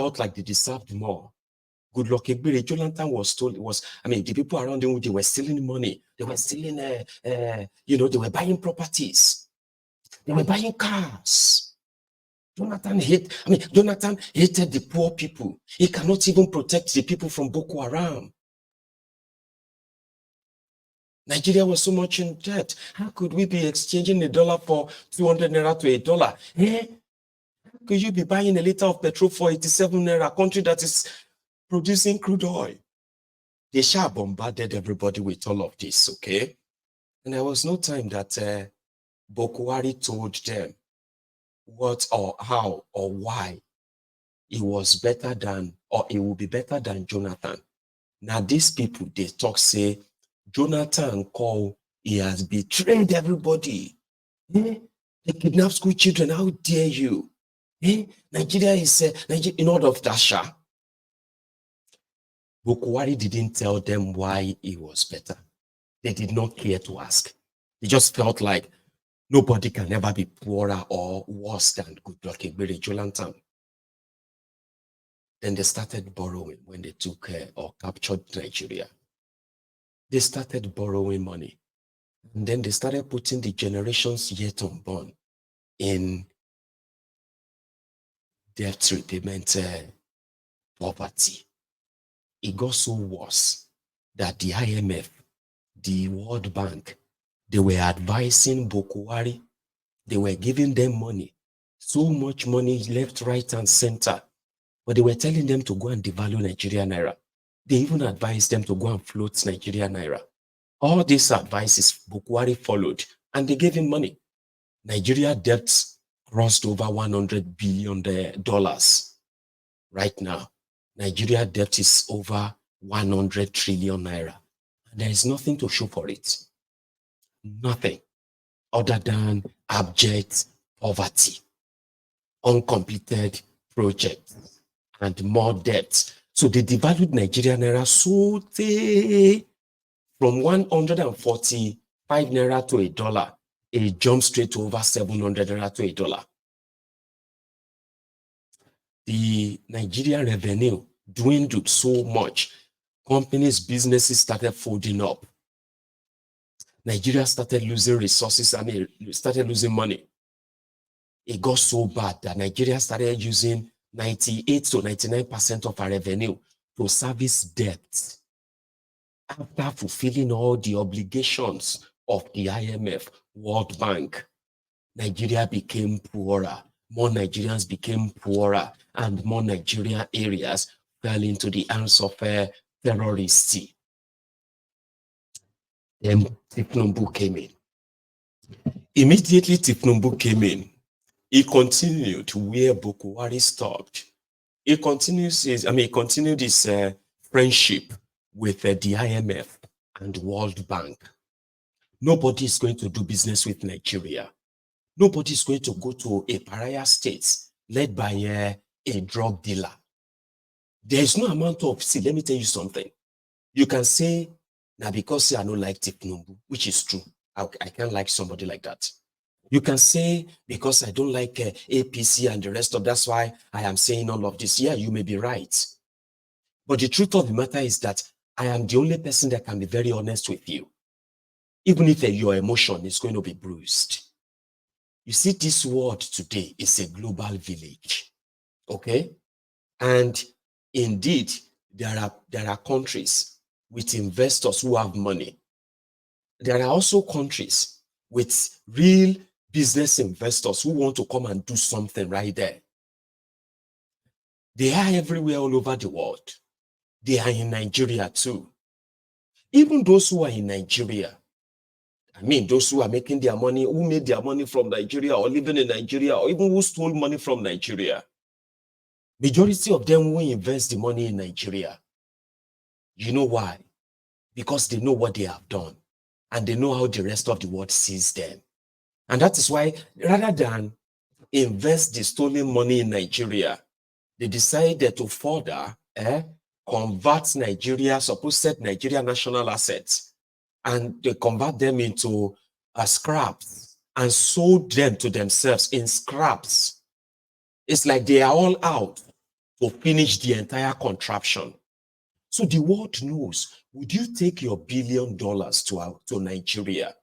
felt like they deserved more. Goodluck Ebere, Jonathan the people around him, they were stealing money. They were stealing, they were buying properties. They were buying cars. Jonathan hated the poor people. He cannot even protect the people from Boko Haram. Nigeria was so much in debt. How could we be exchanging $1 for 200 naira to $1? How could you be buying a liter of petrol for 87 naira, a country that is producing crude oil? They bombarded everybody with all of this, okay? And there was no time that Buhari told them what or how or why it was better than, or it will be better than Jonathan. Now these people, they talk, say, Jonathan call, he has betrayed everybody. They kidnap school children, how dare you? Nigeria is, in order of Dasha. Buhari didn't tell them why it was better. They did not care to ask. They just felt like nobody can ever be poorer or worse than Goodluck Ebere Jonathan. Then they started borrowing when they took or captured Nigeria. They started borrowing money. And then they started putting the generations yet unborn in debt repayment poverty. It got so worse that the IMF, the World Bank, they were advising Buhari. They were giving them money, so much money left, right, and center. But they were telling them to go and devalue Nigeria Naira. They even advised them to go and float Nigeria Naira. All these advices Buhari followed, and they gave him money. Nigeria debts crossed over $100 billion right now. Nigeria debt is over 100 trillion naira. And there is nothing to show for it. Nothing other than abject poverty, uncompleted projects, and more debt. So they devalued Nigeria Naira so from 145 naira to $1, it jumped straight to over 700 naira to $1. The Nigerian revenue dwindled so much. Companies, businesses started folding up. Nigeria started losing resources, started losing money. It got so bad that Nigeria started using 98 to 99% of our revenue to service debt. After fulfilling all the obligations of the IMF, World Bank, Nigeria became poorer. More Nigerians became poorer, and more Nigerian areas fell into the hands of terrorists. Then Tinubu came in. Immediately Tinubu came in, he continued where Buhari stopped. He continued his friendship with the IMF and World Bank. Nobody is going to do business with Nigeria. Nobody is going to go to a pariah state led by a drug dealer. There is no amount of, see, let me tell you something. You can say, now because I don't like Tinubu, which is true. I can't like somebody like that. You can say, because I don't like APC and the rest of, that's why I am saying all of this. Yeah, you may be right. But the truth of the matter is that I am the only person that can be very honest with you. Even if your emotion is going to be bruised. You see, this world today is a global village, okay? And indeed, there are countries with investors who have money. There are also countries with real business investors who want to come and do something right there. They are everywhere all over the world. They are in Nigeria too. Even those who are in Nigeria, those who are making their money, who made their money from Nigeria or living in Nigeria, or even who stole money from Nigeria, majority of them will invest the money in Nigeria. You know why? Because they know what they have done and they know how the rest of the world sees them. And that is why, rather than invest the stolen money in Nigeria, they decided to further convert Nigeria, supposed Nigeria national assets, and they convert them into scraps and sold them to themselves in scraps. It's like they are all out to finish the entire contraption. So the world knows, would you take your $1 billion to Nigeria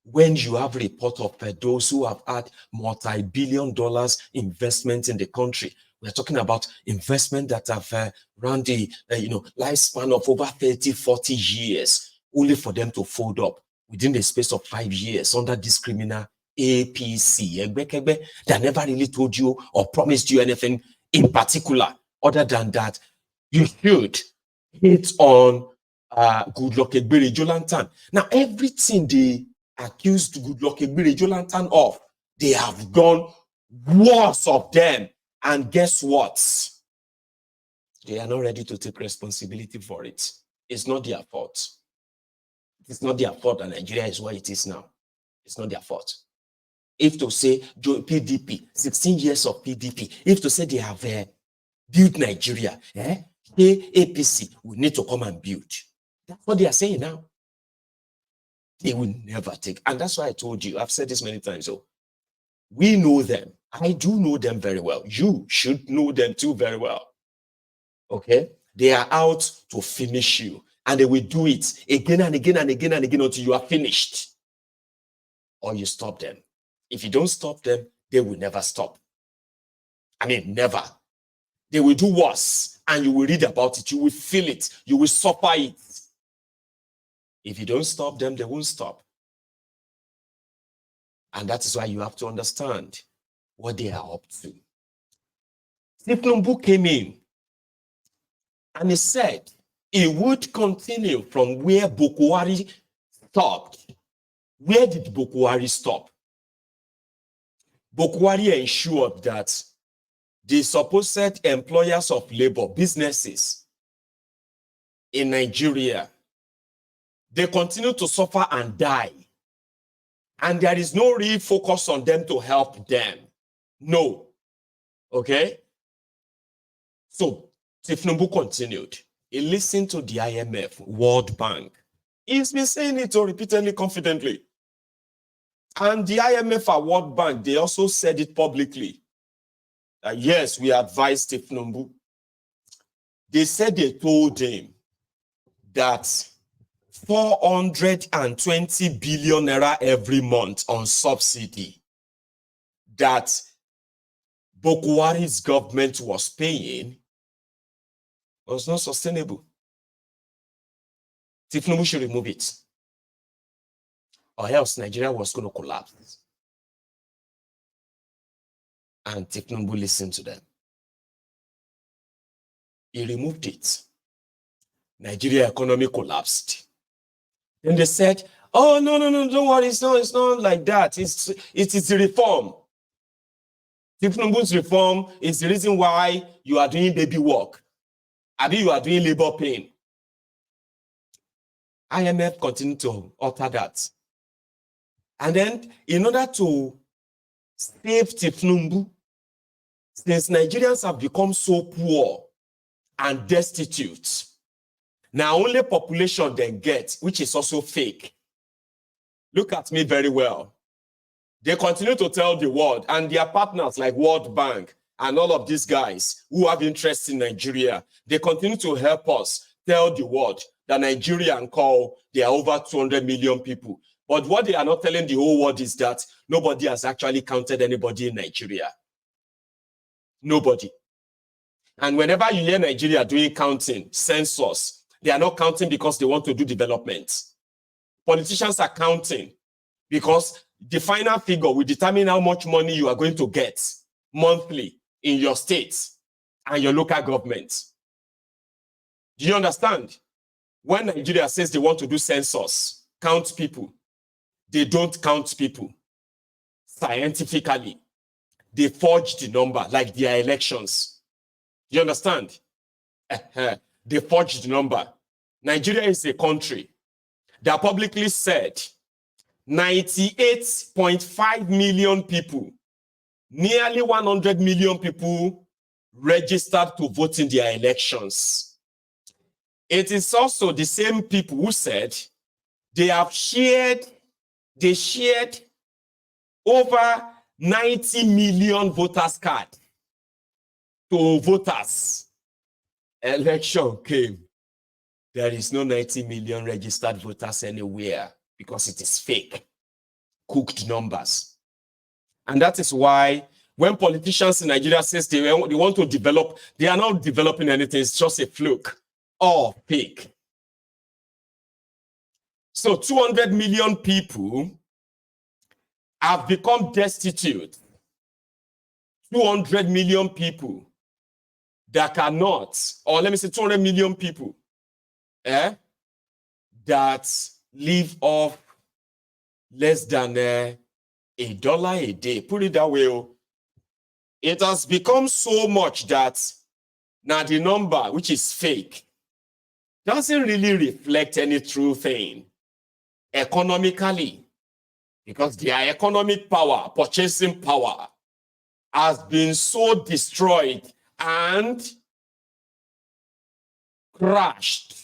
when you have report of those who have had multi-billion dollars investment in the country? We're talking about investment that have run the lifespan of over 30, 40 years, only for them to fold up within the space of 5 years under this criminal APC. That never really told you or promised you anything in particular other than that you should hit on Goodluck Ebele Jonathan. Now, everything they accused Goodluck Ebele Jonathan of, they have done worse of them. And guess what? They are not ready to take responsibility for it. It's not their fault. It's not their fault that Nigeria is where it is now. It's not their fault. If to say PDP, 16 years of PDP, if to say they have built Nigeria, the APC will need to come and build. That's what they are saying now. They will never take. And that's why I told you, I've said this many times. So we know them. I do know them very well. You should know them too very well. Okay? They are out to finish you. And they will do it again and again and again and again until you are finished. Or you stop them. If you don't stop them, they will never stop. I mean, never. They will do worse. And you will read about it. You will feel it. You will suffer it. If you don't stop them, they won't stop. And that is why you have to understand what they are up to. Tinubu came in and he said he would continue from where Buhari stopped. Where did Buhari stop? Buhari ensured that the supposed employers of labor, businesses in Nigeria, they continue to suffer and die. And there is no real focus on them to help them. No. Okay? So, Tinubu continued. He listened to the IMF, World Bank. He's been saying it repeatedly, confidently. And the IMF and World Bank, they also said it publicly. That yes, we advised Tinubu. They said they told him that 420 billion naira every month on subsidy that Buhari's government was paying was not sustainable. Tinubu should remove it, or else Nigeria was going to collapse. And Tinubu listened to them. He removed it. Nigeria economy collapsed. Then they said, oh, no, don't worry, it's not like that. It is reform. Tinubu's reform is the reason why you are doing baby work. I mean, you are doing labor pain. IMF continued to utter that. And then, in order to save Tinubu, since Nigerians have become so poor and destitute, now only population they get, which is also fake. Look at me very well. They continue to tell the world and their partners like World Bank and all of these guys who have interest in Nigeria, they continue to help us tell the world that Nigeria and they are over 200 million people. But what they are not telling the whole world is that nobody has actually counted anybody in Nigeria. Nobody. And whenever you hear Nigeria doing counting, census, they are not counting because they want to do development. Politicians are counting because the final figure will determine how much money you are going to get monthly in your state and your local government. Do you understand? When Nigeria says they want to do census, count people, they don't count people scientifically. They forge the number like their elections. Do you understand? They forged the number. Nigeria is a country that publicly said 98.5 million people, nearly 100 million people registered to vote in their elections. It is also the same people who said they shared over 90 million voters cards to to voters, election came. There is no 90 million registered voters anywhere because it is fake, cooked numbers. And that is why when politicians in Nigeria say they want to develop, they are not developing anything. It's just a fluke or fake. So 200 million people have become destitute. 200 million people that cannot, or let me say 200 million people that live off less than $1 a day. Put it that way. It has become so much that now the number, which is fake, doesn't really reflect any true thing economically, because their economic power, purchasing power, has been so destroyed and crashed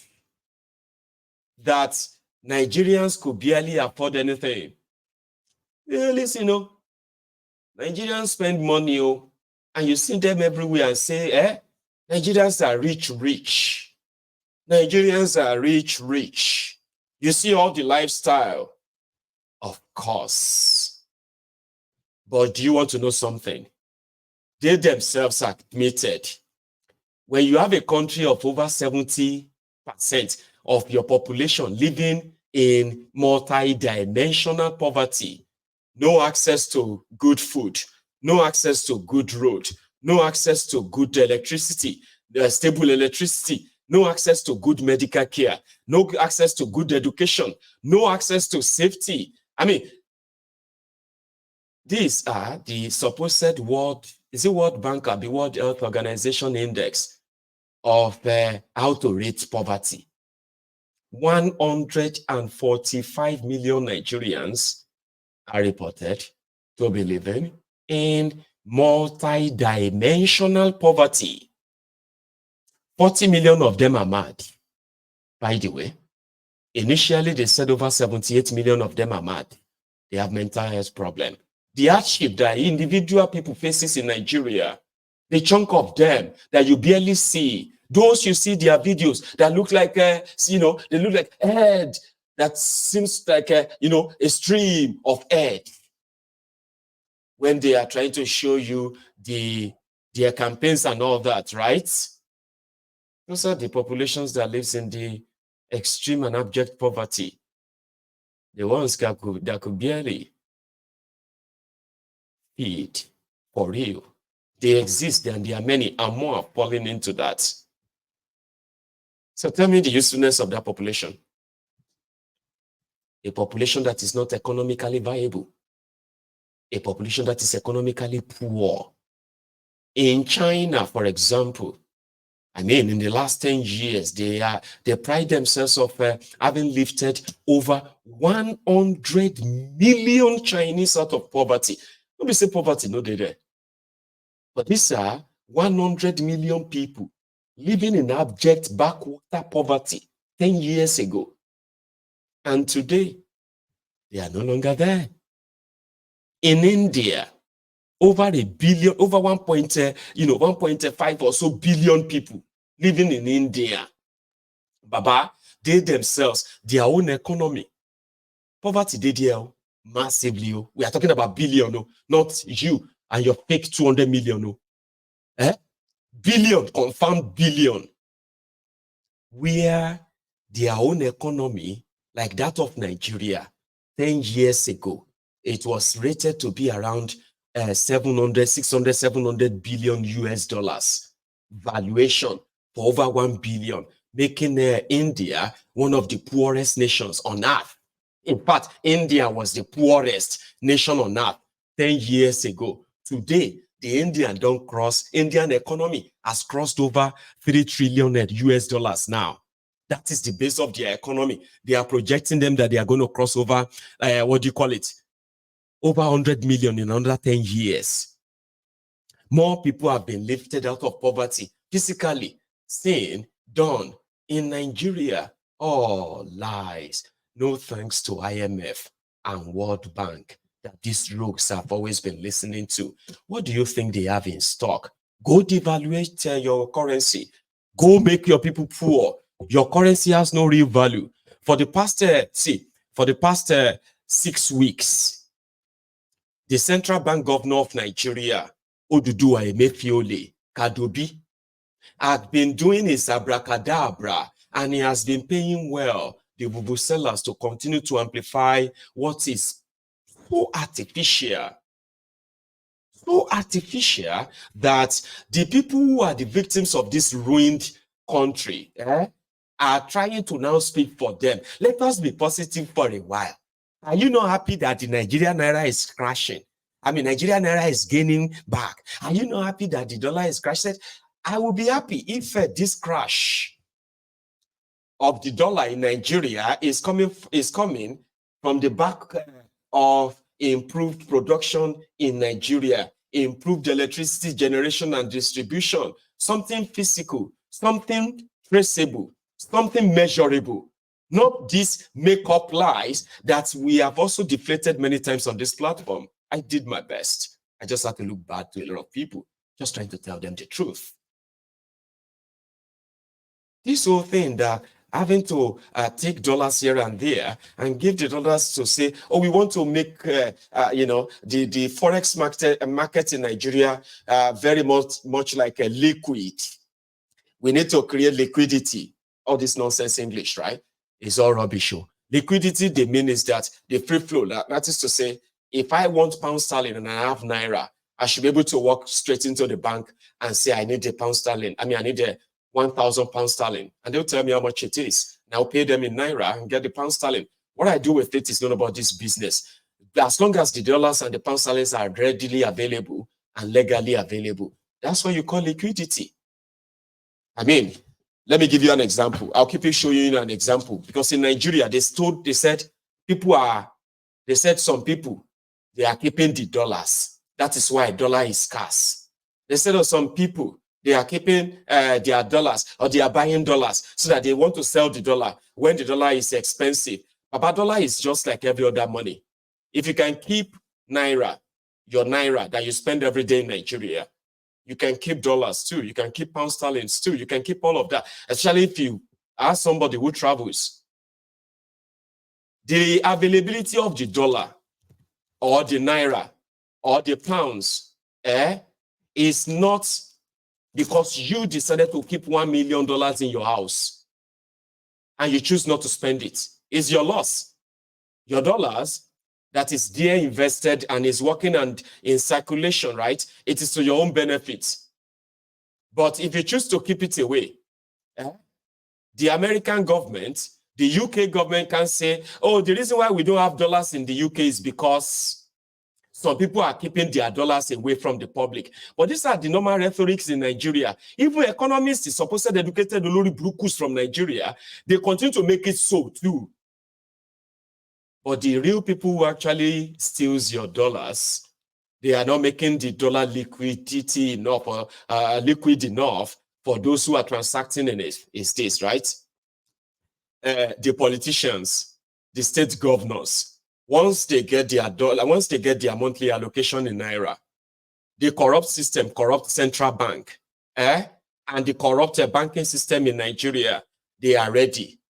that Nigerians could barely afford anything. Listen, Nigerians spend money, and you see them everywhere and say, Nigerians are rich. Nigerians are rich. You see all the lifestyle, of course. But do you want to know something? They themselves admitted, when you have a country of over 70% of your population living in multi-dimensional poverty, no access to good food, no access to good road, no access to good electricity, stable electricity, no access to good medical care, no access to good education, no access to safety. I mean, these are the supposed World Bank or the World Health Organization index of how to rate poverty. 145 million Nigerians are reported to be living in multi-dimensional poverty. 40 million of them are mad. By the way, initially they said over 78 million of them are mad. They have mental health problem. The hardship that individual people faces in Nigeria, the chunk of them that you barely see, those you see their videos that look like, they look like head that seems like, a stream of head. When they are trying to show you their campaigns and all that, right? Those are the populations that lives in the extreme and abject poverty. The ones that could barely feed for real. They exist and there are many and more are falling into that. So tell me the usefulness of that population. A population that is not economically viable. A population that is economically poor. In China, for example, I mean, in the last 10 years, they pride themselves of having lifted over 100 million Chinese out of poverty. When we say poverty, no, they're there. But these are 100 million people living in abject backwater poverty 10 years ago. And today, they are no longer there. In India, over 1.5 or so billion people living in India. Baba, they themselves, their own economy. Poverty, they deal massively. We are talking about billion, not you and your fake 200 million. Billion, confirmed billion. Where their own economy, like that of Nigeria, 10 years ago, it was rated to be around 700 billion US dollars valuation for over 1 billion, making India one of the poorest nations on earth. In fact, India was the poorest nation on earth 10 years ago. Today, the Indian economy has crossed over 3 trillion US dollars now. That is the base of their economy. They are projecting them that they are going to cross over, over 100 million in under 10 years. More people have been lifted out of poverty, physically, seen, done in Nigeria. Oh, lies. No thanks to IMF and World Bank that these rogues have always been listening to. What do you think they have in stock? Go devaluate your currency. Go make your people poor. Your currency has no real value. For the past, for the past 6 weeks, the Central Bank Governor of Nigeria, Oduduwa Emefiole Kadobi, had been doing his abracadabra, and he has been paying well the bubu sellers to continue to amplify what is so artificial that the people who are the victims of this ruined country are trying to now speak for them. Let us be positive for a while. Are you not happy that the Nigerian Naira is crashing? I mean, Nigerian Naira is gaining back. Are you not happy that the dollar is crashing? I will be happy if this crash of the dollar in Nigeria is coming from the back of improved production in Nigeria, improved electricity generation and distribution, something physical, something traceable, something measurable. Not these make-up lies that we have also deflated many times on this platform. I did my best. I just had to look bad to a lot of people, just trying to tell them the truth. This whole thing that having to take dollars here and there and give the dollars to say, oh, we want to make, the forex market in Nigeria very much like a liquid. We need to create liquidity. All this nonsense English, right? It's all rubbish. Liquidity, the mean is that the free flow. That is to say, if I want pound sterling and I have Naira, I should be able to walk straight into the bank and say, I need a pound sterling. I need a 1,000 pound sterling, and they'll tell me how much it is. And I'll pay them in Naira and get the pound sterling. What I do with it is not about this business. As long as the dollars and the pound sterlings are readily available and legally available, that's what you call liquidity. I mean, let me give you an example. I'll keep showing you an example, because in Nigeria, they said some people, they are keeping the dollars. That is why dollar is scarce. They said of some people, they are keeping their dollars, or they are buying dollars so that they want to sell the dollar when the dollar is expensive. But dollar is just like every other money. If you can keep Naira, your Naira that you spend every day in Nigeria, you can keep dollars too. You can keep pound sterlings too. You can keep all of that, especially if you are somebody who travels. The availability of the dollar or the Naira or the pounds is not because you decided to keep $1 million in your house and you choose not to spend it. It's your loss. Your dollars that is there invested and is working and in circulation, right? It is to your own benefit. But if you choose to keep it away, the American government, the UK government can say, oh, the reason why we don't have dollars in the UK is because some people are keeping their dollars away from the public. But these are the normal rhetorics in Nigeria. Even economists, is supposed educated Olori Brukus from Nigeria, they continue to make it so too. But the real people who actually steals your dollars, they are not making the dollar liquidity enough or liquid enough for those who are transacting in it. Is this right? The politicians, the state governors, once they get their dollar, once they get their monthly allocation in Naira, the corrupt system, corrupt central bank, and the corrupt banking system in Nigeria, they are ready.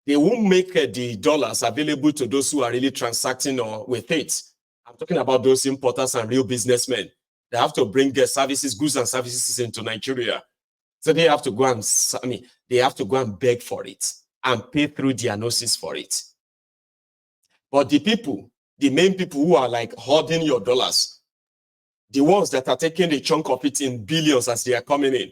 They won't make the dollars available to those who are really transacting with it. I'm talking about those importers and real businessmen. They have to bring services, goods and services into Nigeria. So they have to go and, they have to go and beg for it and pay through their noses for it. But the people, the main people who are like hoarding your dollars, the ones that are taking the chunk of it in billions as they are coming in,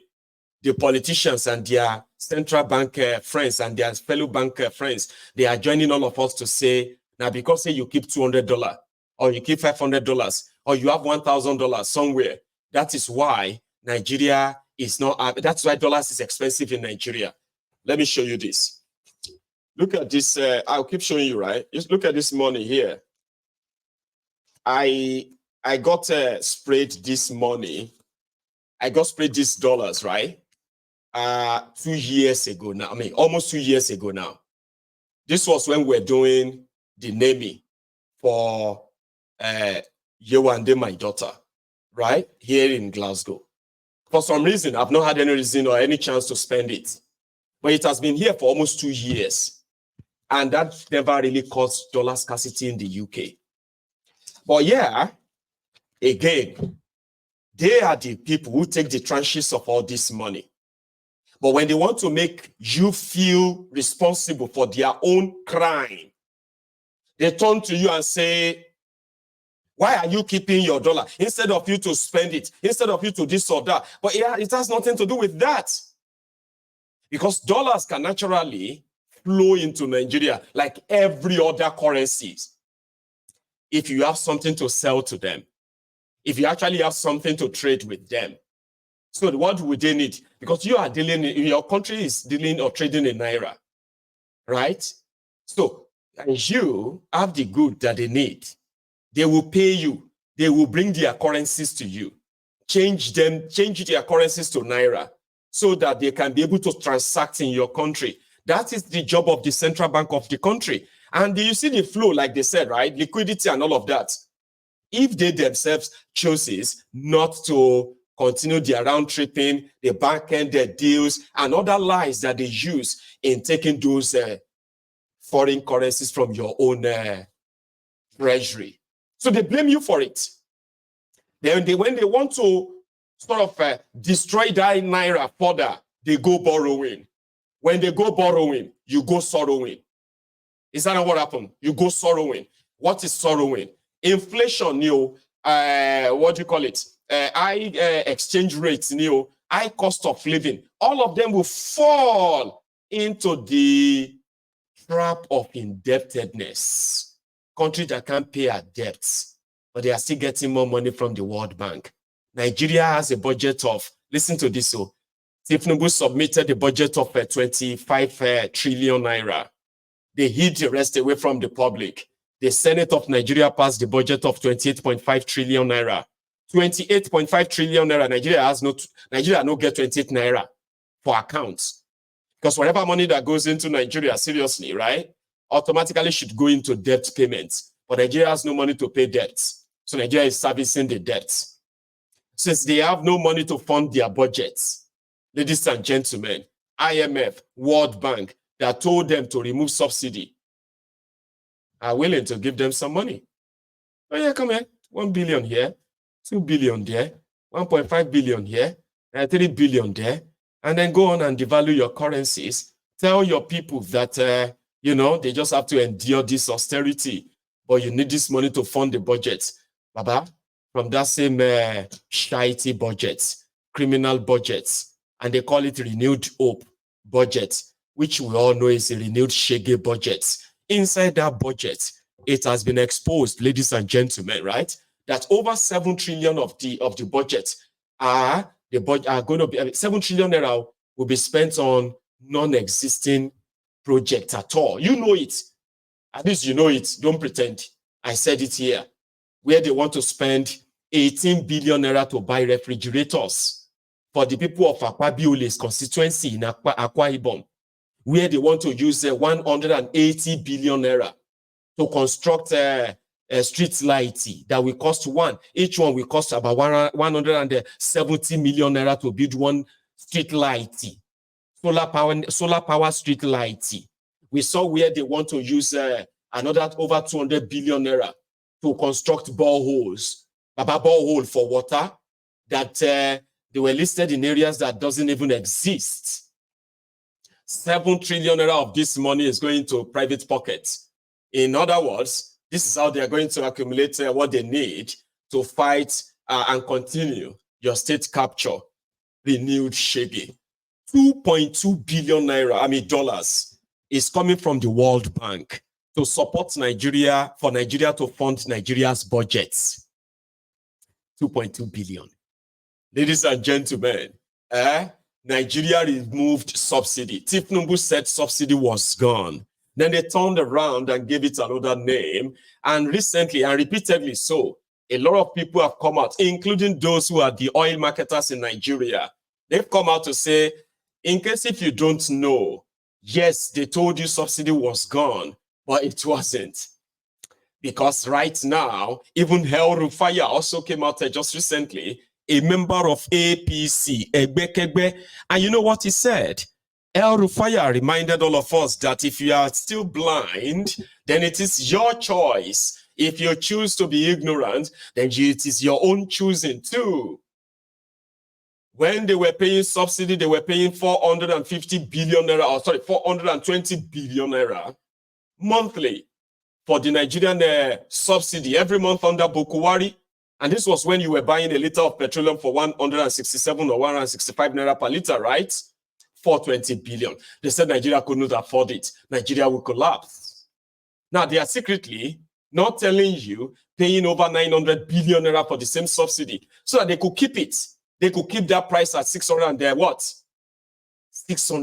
the politicians and their central bank friends and their fellow bank friends, they are joining all of us to say, now because say you keep $200 or you keep $500 or you have $1,000 somewhere, that is why Nigeria is not, that's why dollars is expensive in Nigeria. Let me show you this. Look at this, I'll keep showing you, right? Just look at this money here. I got sprayed this money. I got sprayed these dollars, right? 2 years ago now. Almost 2 years ago now. This was when we're doing the naming for Yewande, my daughter, right? Here in Glasgow. For some reason, I've not had any reason or any chance to spend it. But it has been here for almost 2 years. And that never really caused dollar scarcity in the UK. But yeah, again, they are the people who take the tranches of all this money. But when they want to make you feel responsible for their own crime, they turn to you and say, why are you keeping your dollar? Instead of you to spend it, instead of you to this or that. But yeah, it has nothing to do with that. Because dollars can naturally flow into Nigeria like every other currencies. If you have something to sell to them, if you actually have something to trade with them. So what would they need? Because you are dealing, your country is dealing or trading in Naira, right? So, and you have the good that they need. They will pay you. They will bring their currencies to you. Change their currencies to Naira so that they can be able to transact in your country. That is the job of the central bank of the country. And you see the flow, like they said, right? Liquidity and all of that. If they themselves chooses not to continue their round tripping, the back end, their deals, and other lies that they use in taking those foreign currencies from your own treasury. So they blame you for it. Then when they want to sort of destroy that Naira further, they go borrowing. When they go borrowing, you go sorrowing. Is that not what happened? You go sorrowing. What is sorrowing? Inflation, what do you call it? High exchange rates, high cost of living. All of them will fall into the trap of indebtedness. Countries that can't pay our debts, but they are still getting more money from the World Bank. Nigeria has a budget of, listen to this, Tinubu submitted a budget of 25 trillion naira. They hid the rest away from the public. The Senate of Nigeria passed the budget of 28.5 trillion naira. 28.5 trillion naira, Nigeria no get 28 naira for accounts. Because whatever money that goes into Nigeria, seriously, right, automatically should go into debt payments. But Nigeria has no money to pay debts. So Nigeria is servicing the debts. Since they have no money to fund their budgets, ladies and gentlemen, IMF, World Bank, that told them to remove subsidy, are willing to give them some money. Oh yeah, come here, 1 billion here, 2 billion there, 1.5 billion here, 3 billion there, and then go on and devalue your currencies. Tell your people that, they just have to endure this austerity, but you need this money to fund the budget. Baba, from that same shitey budget, criminal budgets, and they call it renewed hope budget, which we all know is a renewed shege budget. Inside that budget, it has been exposed, ladies and gentlemen, right, that over 7 trillion of the budget are going to be 7 trillion naira will be spent on non-existing projects at all. You know it. At least you know it. Don't pretend. I said it here. Where they want to spend 18 billion naira to buy refrigerators for the people of Akwa-Biole's constituency in Akwa Ibom, where they want to use 180 billion naira to construct a street light that will cost each one will cost about 170 million naira to build one street light, solar power street light. We saw where they want to use another over 200 billion naira to construct boreholes, borehole for water that they were listed in areas that doesn't even exist. 7 trillion naira of this money is going to private pockets. In other words, this is how they are going to accumulate what they need to fight and continue your state capture, renewed shaggy. 2.2 billion naira, dollars, is coming from the World Bank to support Nigeria, for Nigeria to fund Nigeria's budgets. 2.2 billion. Ladies and gentlemen, Nigeria removed subsidy. Tinubu said subsidy was gone. Then they turned around and gave it another name. And recently, and repeatedly so, a lot of people have come out, including those who are the oil marketers in Nigeria. They've come out to say, in case if you don't know, yes, they told you subsidy was gone, but it wasn't. Because right now, even El Rufai also came out just recently a member of APC, Egbekegbe, and you know what he said? El Rufaya reminded all of us that if you are still blind, then it is your choice. If you choose to be ignorant, then it is your own choosing too. When they were paying subsidy, they were paying 450 billion naira, or sorry, 420 billion naira monthly for the Nigerian subsidy every month under Buhari. And this was when you were buying a liter of petroleum for 167 or 165 naira per liter, right? 420 billion. They said Nigeria could not afford it. Nigeria will collapse. Now, they are secretly not telling you paying over 900 billion naira for the same subsidy so that they could keep it. They could keep that price at 600 and they're what? 600